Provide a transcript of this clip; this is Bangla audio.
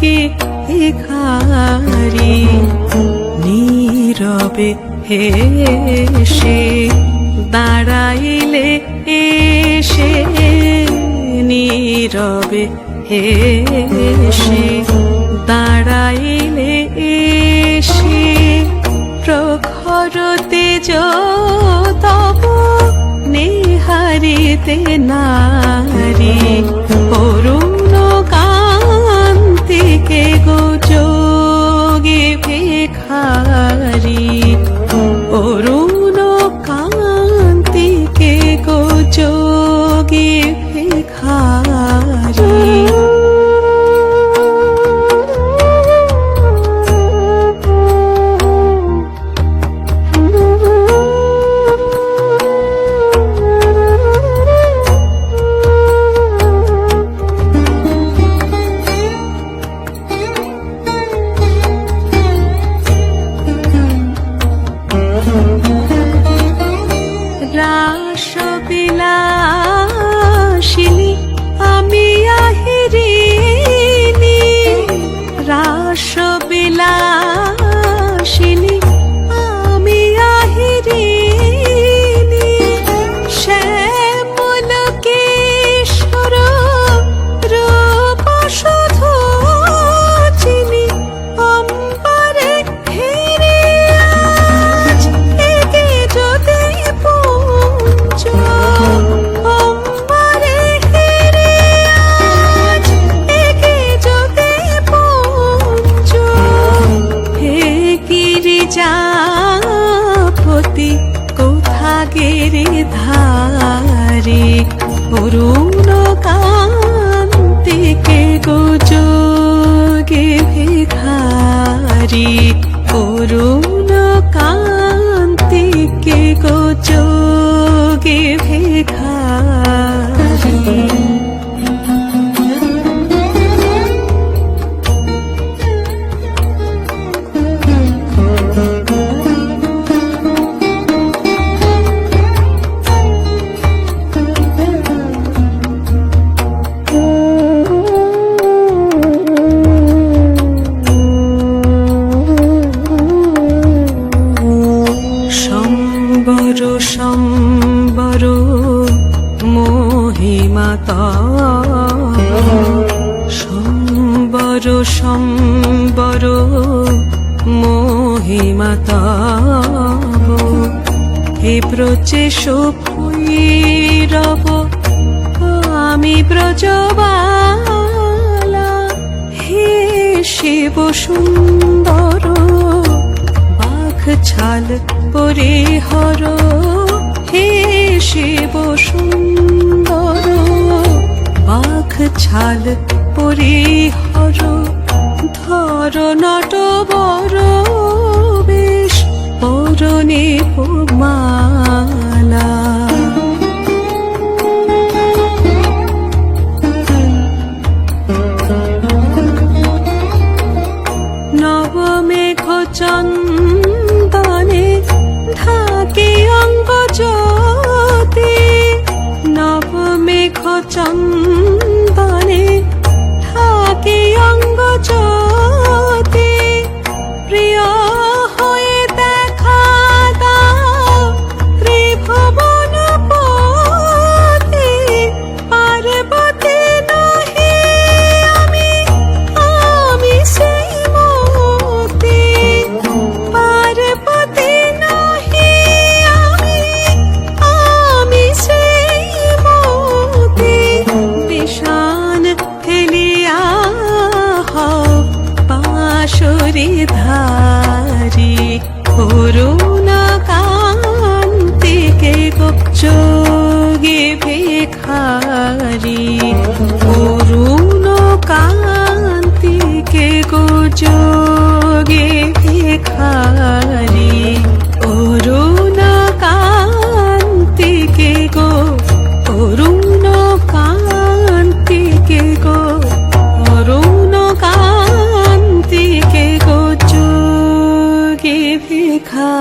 কে ভিখারি নীরবে হেসে দাঁড়াইলে এসে নীরবে হেসে দাঁড়াইলে এসে প্রখর তেজ তব নেহারিতে নারী অরুণ কান্তিকে গো যোগী ভিখারি অরুণ কান্তিকে গো যোগী ভিখারি রাসবিলাসিনী আমি আহিরিনী রাসবিলাসিনী আমি আহিরিনী শ্যামল কেশর রূপ শুধু চিনি অম্বরে হেরে আজ একে যদি অম্বরে হেরে আজ একে যদি পুঞ্জ হে গিরিজাপতি কোথা গিরিধারী অরুণ কান্তিকে গো যোগী ভিখারি অরুণ কান্তিকে গো যোগী ভিখারি সম্বর সম্বর মহিমা তব সম্বর সম্বর মহিমা তব হে ব্রজেশ ভৈরব আমি ব্রজবালা হে শিব সুন্দর বাঘ ছাল পরিহর হে শিব সুন্দর বাঘ ছাল পরিহর ধর নট বর বেশ পরনে মালা নবমেঘ চন্দনে ঢাকে অঙ্গ জ্যোতি নবমেঘ চন্দনে ঢাকে অঙ্গ জ্যোতি প্রিয় হয়ে দেখা দাও ত্রিভুবন পতি পার্বতী নহি আমি আমি সেই মতি পার্বতী নহি আমি আমি সেই মতি বিষান ফেলিয়া হও পাশরি ধারি অরুণ কান্তিকে গো যোগী ভিখারি অরুণ কান্তিকে গো যোগী ভিখারি অরুণ কান্তিকে গো অরুণ কান্তিকে গো অরুণ কান্তিকে গো যোগী ভিখারি